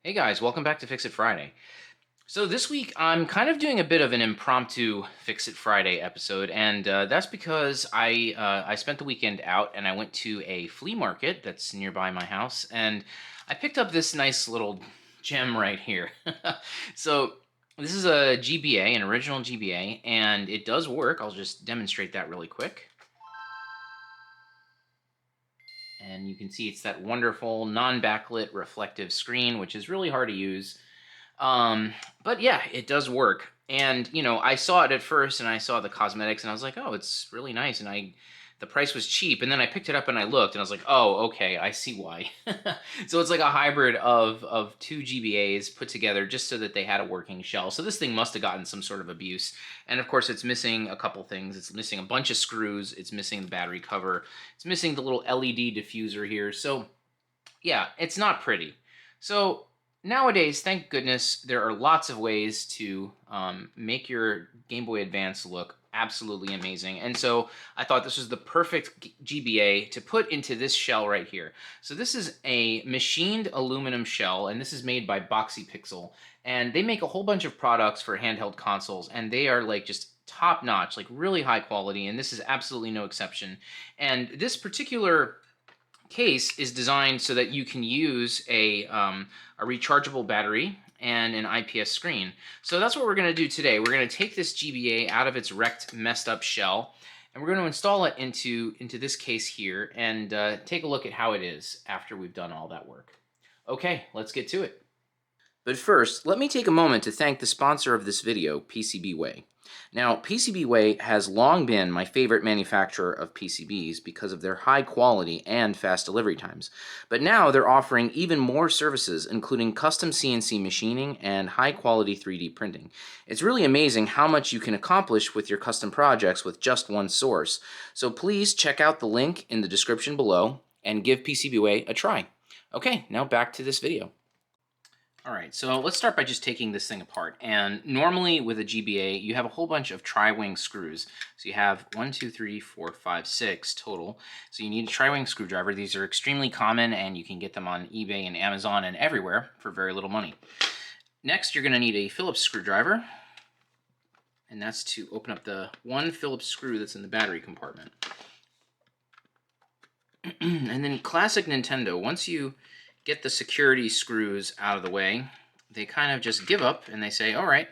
Hey guys, welcome back to Fix It Friday. So this week I'm kind of doing a bit of an impromptu Fix It Friday episode, and that's because I spent the weekend out and I went to a flea market that's nearby my house, and I picked up this nice little gem right here. So this is a GBA, an original GBA, and it does work. I'll just demonstrate that really quick. And you can see it's that wonderful non-backlit reflective screen, which is really hard to use. But yeah, it does work. And I saw it at first, and I saw the cosmetics, and I was like, oh, it's really nice. And the price was cheap. And then I picked it up and I looked, and I was like, oh, okay, I see why. So it's like a hybrid of two GBAs put together just so that they had a working shell. So this thing must have gotten some sort of abuse. And of course, it's missing a couple things. It's missing a bunch of screws. It's missing the battery cover. It's missing the little LED diffuser here. So yeah, it's not pretty. So nowadays, thank goodness, there are lots of ways to make your Game Boy Advance look absolutely amazing. And so I thought this was the perfect GBA to put into this shell right here. So this is a machined aluminum shell, and this is made by Boxy Pixel. And they make a whole bunch of products for handheld consoles, and they are like just top notch, like really high quality, and this is absolutely no exception. And this particular case is designed so that you can use a rechargeable battery and an IPS screen. So that's what we're going to do today. We're going to take this GBA out of its wrecked, messed up shell, and we're going to install it into this case here and take a look at how it is after we've done all that work. Okay, let's get to it. But first, let me take a moment to thank the sponsor of this video, PCBWay. Now, PCBWay has long been my favorite manufacturer of PCBs because of their high quality and fast delivery times. But now they're offering even more services, including custom CNC machining and high quality 3D printing. It's really amazing how much you can accomplish with your custom projects with just one source. So please check out the link in the description below and give PCBWay a try. Okay, now back to this video. All right, so let's start by just taking this thing apart. And normally with a GBA, you have a whole bunch of tri-wing screws. So you have 1, 2, 3, 4, 5, 6 total. So you need a tri-wing screwdriver. These are extremely common, and you can get them on eBay and Amazon and everywhere for very little money. Next, you're going to need a Phillips screwdriver, and that's to open up the one Phillips screw that's in the battery compartment. And then classic Nintendo, once you get the security screws out of the way, they kind of just give up and they say, all right,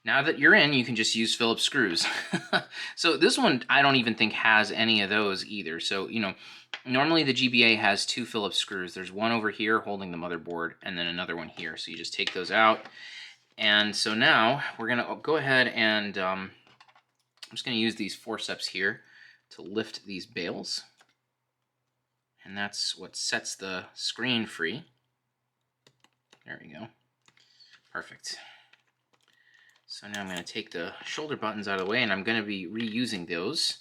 now that you're in, you can just use Phillips screws. So this one, I don't even think has any of those either. So, normally the GBA has two Phillips screws. There's one over here holding the motherboard and then another one here. So you just take those out. And so now we're going to go ahead and I'm just going to use these forceps here to lift these bales. And that's what sets the screen free. There we go. Perfect. So now I'm going to take the shoulder buttons out of the way, and I'm going to be reusing those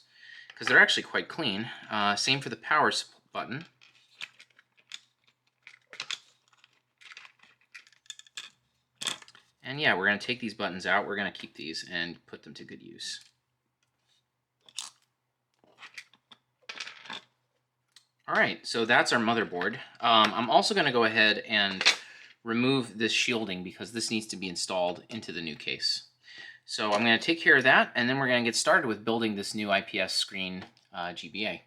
because they're actually quite clean. Same for the power button. And yeah, we're going to take these buttons out. We're going to keep these and put them to good use. All right, so that's our motherboard. I'm also going to go ahead and remove this shielding because this needs to be installed into the new case. So I'm going to take care of that, and then we're going to get started with building this new IPS screen GBA.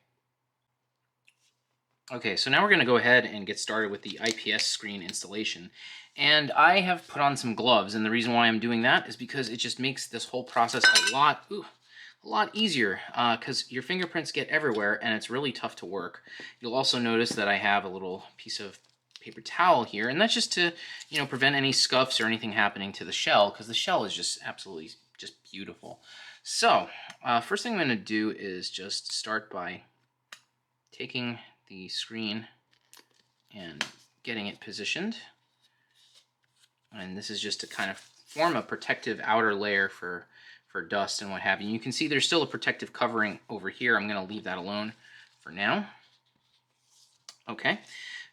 Okay, so now we're going to go ahead and get started with the IPS screen installation. And I have put on some gloves, and the reason why I'm doing that is because it just makes this whole process a lot easier because your fingerprints get everywhere and it's really tough to work. You'll also notice that I have a little piece of paper towel here, and that's just to prevent any scuffs or anything happening to the shell, because the shell is just absolutely just beautiful. So first thing I'm going to do is just start by taking the screen and getting it positioned, and this is just to kind of form a protective outer layer for dust and what have you. You can see there's still a protective covering over here. I'm going to leave that alone for now. Okay,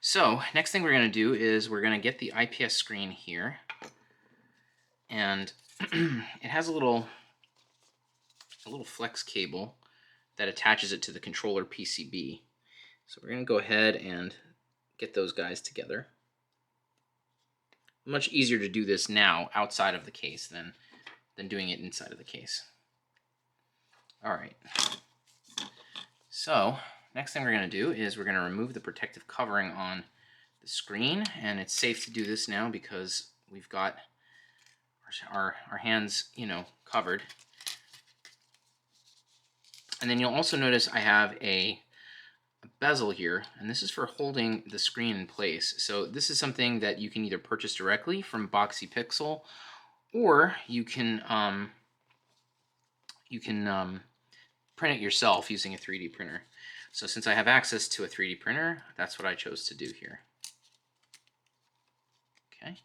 so next thing we're going to do is we're going to get the IPS screen here, and it has a little flex cable that attaches it to the controller PCB. So we're going to go ahead and get those guys together. much easier to do this now outside of the case than doing it inside of the case. All right. So next thing we're going to do is we're going to remove the protective covering on the screen, and it's safe to do this now because we've got our hands, you know, covered. And then you'll also notice I have a bezel here, and this is for holding the screen in place. So this is something that you can either purchase directly from Boxy Pixel, or you can print it yourself using a 3D printer. So since I have access to a 3D printer, that's what I chose to do here. Okay,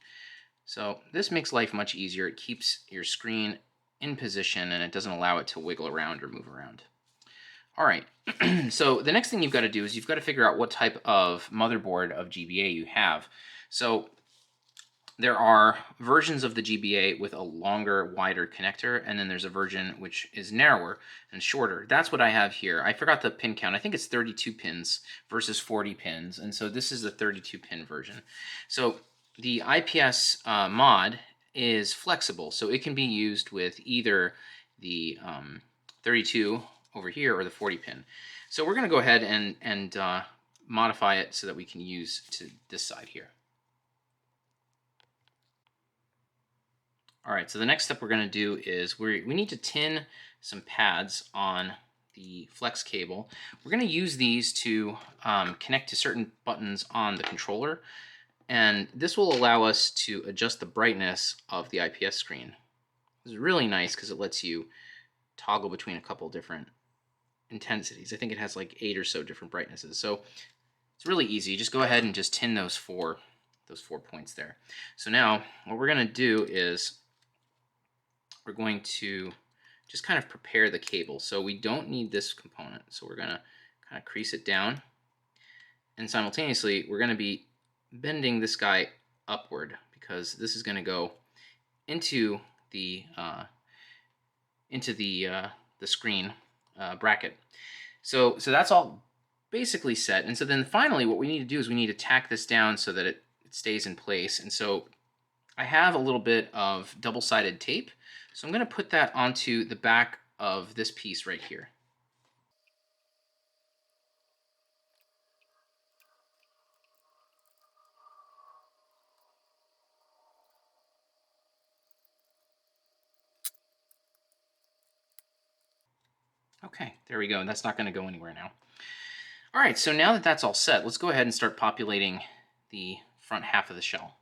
so this makes life much easier. It keeps your screen in position and it doesn't allow it to wiggle around or move around. All right, so the next thing you've got to do is you've got to figure out what type of motherboard of GBA you have. So there are versions of the GBA with a longer, wider connector, and then there's a version which is narrower and shorter. That's what I have here. I forgot the pin count. I think it's 32 pins versus 40 pins, and so this is the 32-pin version. So the IPS mod is flexible, so it can be used with either the 32 over here or the 40 pin. So we're going to go ahead and modify it so that we can use to this side here. All right, so the next step we're going to do is we need to tin some pads on the flex cable. We're going to use these to connect to certain buttons on the controller, and this will allow us to adjust the brightness of the IPS screen. This is really nice because it lets you toggle between a couple different intensities. I think it has like 8 or so different brightnesses. So it's really easy. Just go ahead and just tin those four points there. So now what we're going to do is we're going to just kind of prepare the cable. So we don't need this component. So we're going to kind of crease it down. And simultaneously, we're going to be bending this guy upward because this is going to go into the screen bracket. So that's all basically set. And so then finally what we need to do is we need to tack this down so that it stays in place. And so I have a little bit of double-sided tape. So I'm going to put that onto the back of this piece right here. Okay, there we go. That's not going to go anywhere now. All right, so now that that's all set, let's go ahead and start populating the front half of the shell.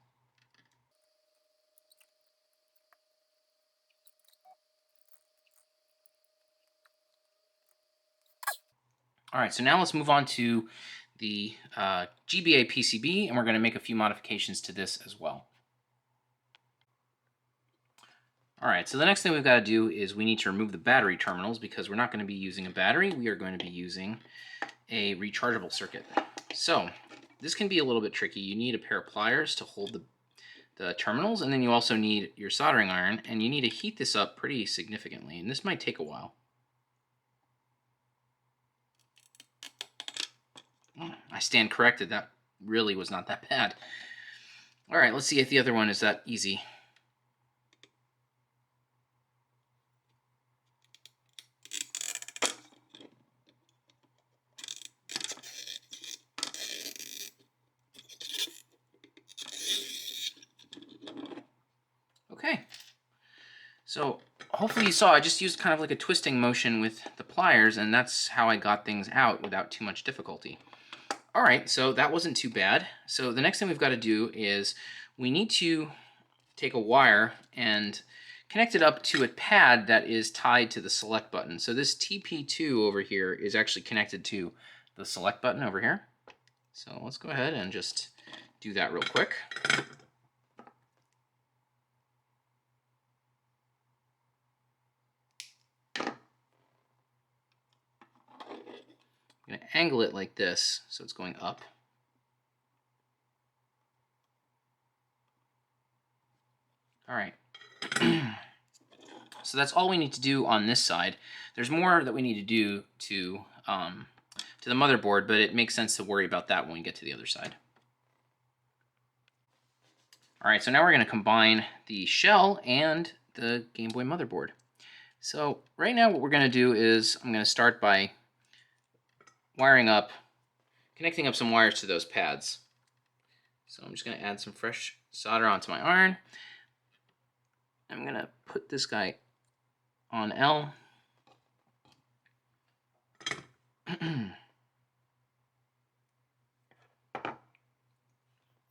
All right, so now let's move on to the GBA PCB, and we're going to make a few modifications to this as well. All right, so the next thing we've got to do is we need to remove the battery terminals because we're not going to be using a battery. We are going to be using a rechargeable circuit. So this can be a little bit tricky. You need a pair of pliers to hold the terminals, and then you also need your soldering iron, and you need to heat this up pretty significantly, and this might take a while. I stand corrected. That really was not that bad. All right, let's see if the other one is that easy. Okay, so hopefully you saw I just used kind of like a twisting motion with the pliers, and that's how I got things out without too much difficulty. All right, so that wasn't too bad. So the next thing we've got to do is we need to take a wire and connect it up to a pad that is tied to the select button. So this TP2 over here is actually connected to the select button over here. So let's go ahead and just do that real quick. I'm going to angle it like this so it's going up. All right. So that's all we need to do on this side. There's more that we need to do to the motherboard, but it makes sense to worry about that when we get to the other side. All right, so now we're going to combine the shell and the Game Boy motherboard. So right now what we're going to do is I'm going to start by connecting up some wires to those pads. So I'm just going to add some fresh solder onto my iron. I'm going to put this guy on L.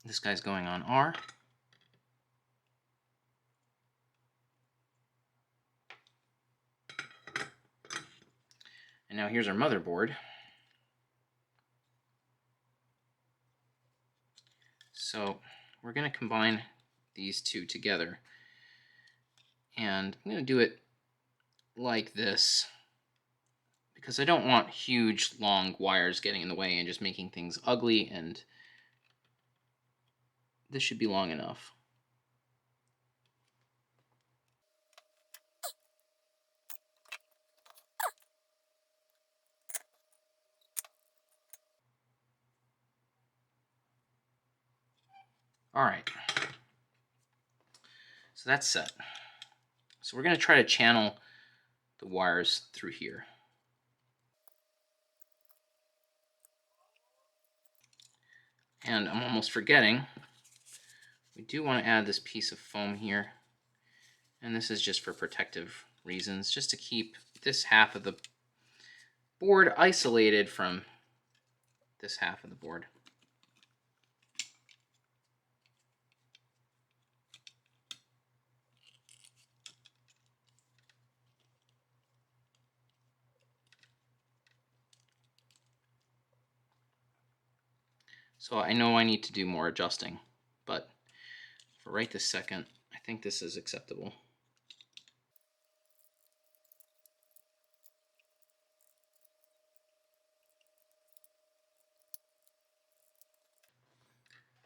This guy's going on R. And now here's our motherboard. So we're going to combine these two together. And I'm going to do it like this because I don't want huge, long wires getting in the way and just making things ugly, and this should be long enough. All right, so that's set. So we're going to try to channel the wires through here. And I'm almost forgetting, we do want to add this piece of foam here. And this is just for protective reasons, just to keep this half of the board isolated from this half of the board. So I know I need to do more adjusting, but for right this second, I think this is acceptable.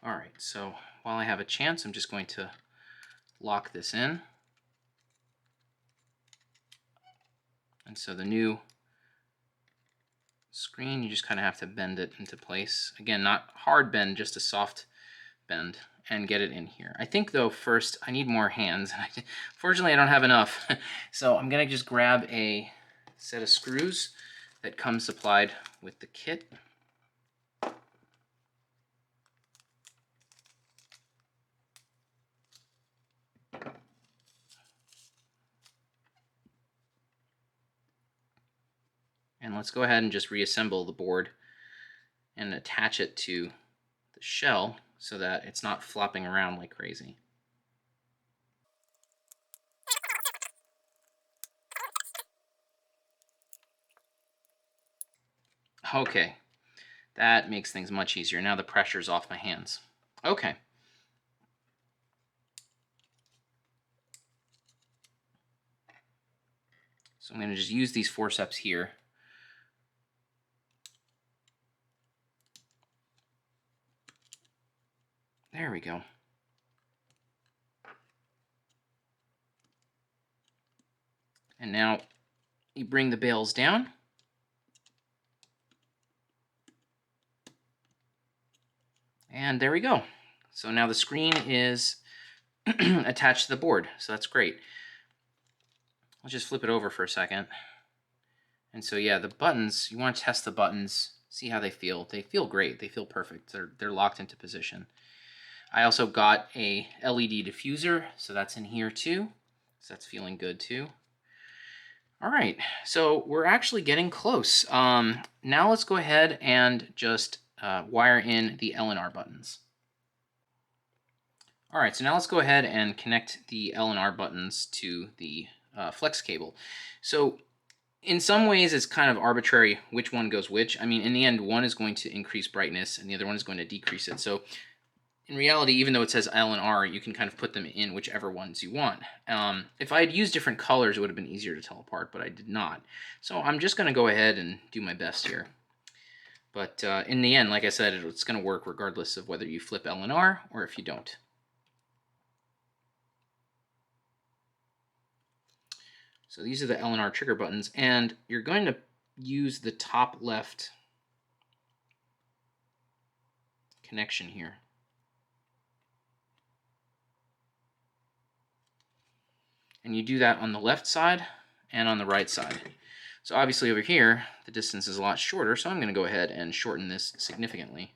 All right, so while I have a chance, I'm just going to lock this in. And so the new screen, you just kind of have to bend it into place. Again, not hard bend, just a soft bend, and get it in here. I think though, first I need more hands. Fortunately, I don't have enough. So I'm gonna just grab a set of screws that comes supplied with the kit. And let's go ahead and just reassemble the board and attach it to the shell so that it's not flopping around like crazy. Okay, that makes things much easier. Now the pressure's off my hands. Okay. So I'm going to just use these forceps here. There we go. And now you bring the bales down. And there we go. So now the screen is attached to the board, so that's great. Let's just flip it over for a second. And so yeah, the buttons, you want to test the buttons, see how they feel. They feel great, they feel perfect. They're locked into position. I also got a LED diffuser, so that's in here too. So that's feeling good too. All right, so we're actually getting close. Now let's go ahead and just wire in the L and R buttons. All right, so now let's go ahead and connect the L and R buttons to the flex cable. So in some ways, it's kind of arbitrary which one goes which. I mean, in the end, one is going to increase brightness and the other one is going to decrease it. So in reality, even though it says L and R, you can kind of put them in whichever ones you want. If I had used different colors, it would have been easier to tell apart, but I did not. So I'm just going to go ahead and do my best here. But in the end, like I said, it's going to work regardless of whether you flip L and R or if you don't. So these are the L and R trigger buttons, and you're going to use the top left connection here. And you do that on the left side and on the right side. So obviously over here, the distance is a lot shorter, so I'm going to go ahead and shorten this significantly.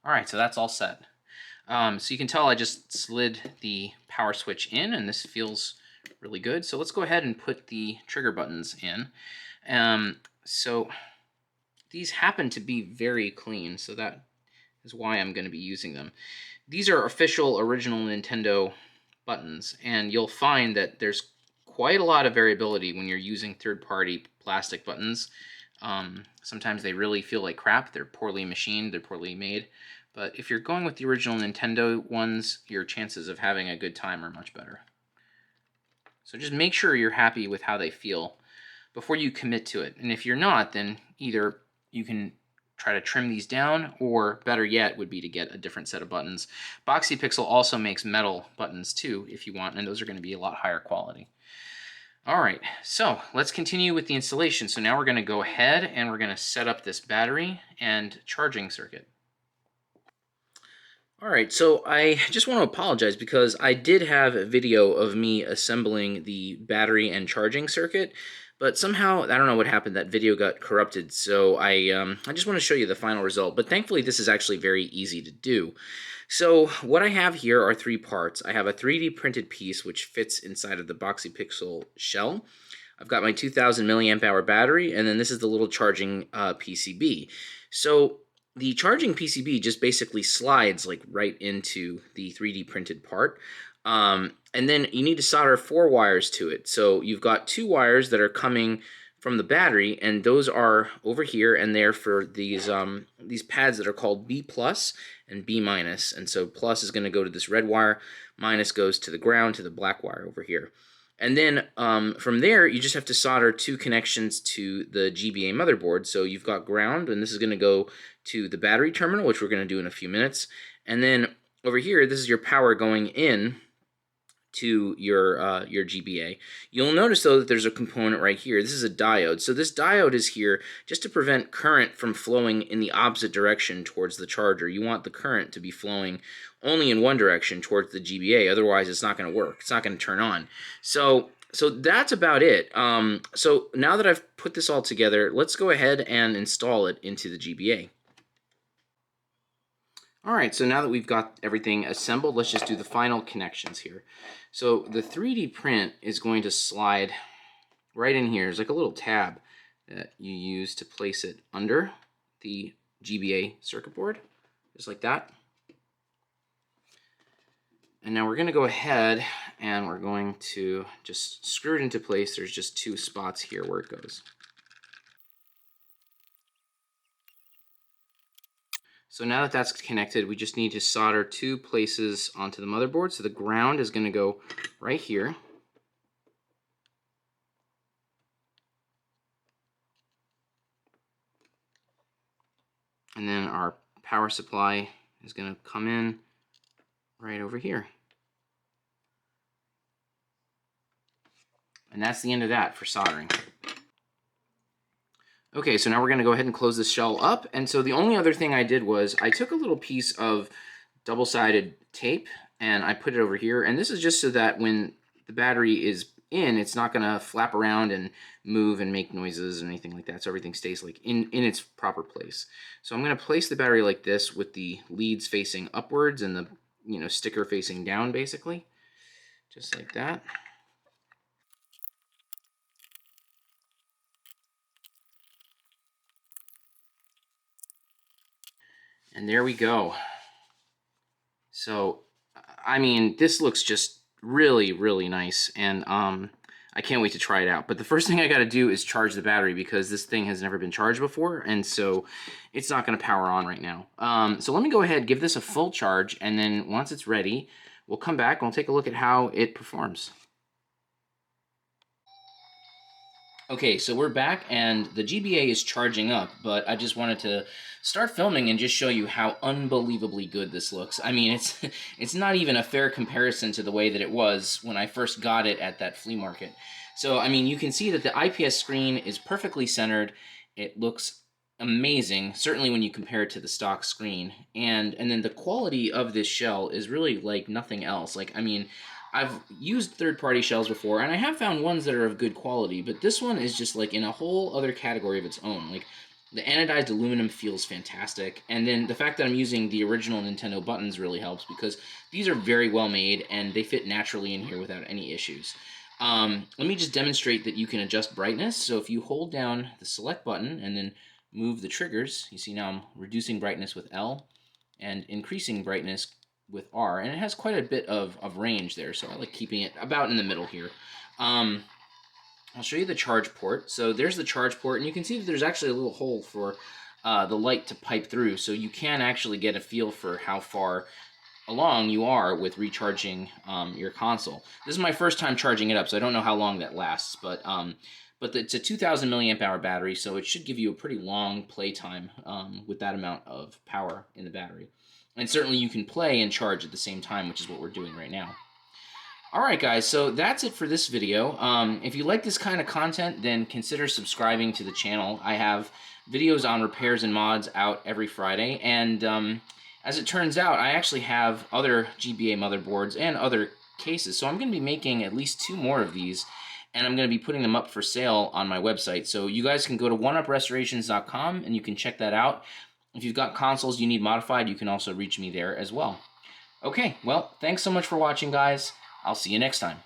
All right, so that's all set. So you can tell I just slid the power switch in, and this feels really good. So let's go ahead and put the trigger buttons in. So these happen to be very clean, so that is why I'm going to be using them. These are official original Nintendo buttons, and you'll find that there's quite a lot of variability when you're using third-party plastic buttons. Sometimes they really feel like crap. They're poorly machined, they're poorly made. But if you're going with the original Nintendo ones, your chances of having a good time are much better. So just make sure you're happy with how they feel before you commit to it. And if you're not, then either you can try to trim these down, or better yet would be to get a different set of buttons. Boxy Pixel also makes metal buttons too, if you want, and those are going to be a lot higher quality. All right, so let's continue with the installation. So now we're going to go ahead and we're going to set up this battery and charging circuit. All right, so I just want to apologize because I did have a video of me assembling the battery and charging circuit, but somehow, I don't know what happened, that video got corrupted, so I just want to show you the final result, but thankfully this is actually very easy to do. So what I have here are 3 parts. I have a 3D printed piece which fits inside of the Boxy Pixel shell. I've got my 2000 milliamp hour battery, and then this is the little charging PCB. So the charging PCB just basically slides like right into the 3D printed part. And then you need to solder 4 wires to it. So you've got 2 wires that are coming from the battery, and those are over here, and they're for these pads that are called B plus and B minus. And so plus is going to go to this red wire, minus goes to the ground, to the black wire over here. And then from there, you just have to solder 2 connections to the GBA motherboard. So you've got ground, and this is going to go to the battery terminal, which we're going to do in a few minutes. And then over here, this is your power going in to your GBA. You'll notice, though, that there's a component right here. This is a diode. So this diode is here just to prevent current from flowing in the opposite direction towards the charger. You want the current to be flowing only in one direction towards the GBA. Otherwise, it's not going to work. It's not going to turn on. So that's about it. So now that I've put this all together, let's go ahead and install it into the GBA. All right, so now that we've got everything assembled, let's just do the final connections here. So the 3D print is going to slide right in here. There's like a little tab that you use to place it under the GBA circuit board, just like that. And now we're going to go ahead and we're going to just screw it into place. There's just 2 spots here where it goes. So now that that's connected, we just need to solder 2 places onto the motherboard. So the ground is going to go right here. And then our power supply is going to come in right over here. And that's the end of that for soldering. Okay, so now we're going to go ahead and close this shell up. And so the only other thing I did was I took a little piece of double-sided tape and I put it over here. And this is just so that when the battery is in, it's not going to flap around and move and make noises and anything like that. So everything stays like in its proper place. So I'm going to place the battery like this with the leads facing upwards and the sticker facing down, basically. Just like that. And there we go. So, I mean, this looks just really, really nice, and I can't wait to try it out. But the first thing I got to do is charge the battery because this thing has never been charged before, and so it's not going to power on right now. So let me go ahead, give this a full charge, and then once it's ready, we'll come back and we'll take a look at how it performs. Okay, so we're back, and the GBA is charging up, but I just wanted to start filming and just show you how unbelievably good this looks. I mean, it's not even a fair comparison to the way that it was when I first got it at that flea market. So, I mean, you can see that the IPS screen is perfectly centered. It looks amazing, certainly when you compare it to the stock screen. And then the quality of this shell is really like nothing else. Like, I mean, I've used third-party shells before, and I have found ones that are of good quality, but this one is just like in a whole other category of its own. Like, the anodized aluminum feels fantastic, and then the fact that I'm using the original Nintendo buttons really helps because these are very well made and they fit naturally in here without any issues. Let me just demonstrate that you can adjust brightness. So if you hold down the select button and then move the triggers, you see now I'm reducing brightness with L and increasing brightness with R, and it has quite a bit of range there, so I like keeping it about in the middle here. I'll show you the charge port. So there's the charge port, and you can see that there's actually a little hole for the light to pipe through, so you can actually get a feel for how far along you are with recharging your console. This is my first time charging it up, so I don't know how long that lasts, but it's a 2,000 milliamp hour battery, so it should give you a pretty long play time with that amount of power in the battery. And certainly you can play and charge at the same time, which is what we're doing right now. Alright guys, so that's it for this video. If you like this kind of content, then consider subscribing to the channel. I have videos on repairs and mods out every Friday, and as it turns out, I actually have other GBA motherboards and other cases, so I'm going to be making at least 2 more of these, and I'm going to be putting them up for sale on my website. So you guys can go to oneuprestorations.com and you can check that out. If you've got consoles you need modified, you can also reach me there as well. Okay, well, thanks so much for watching, guys. I'll see you next time.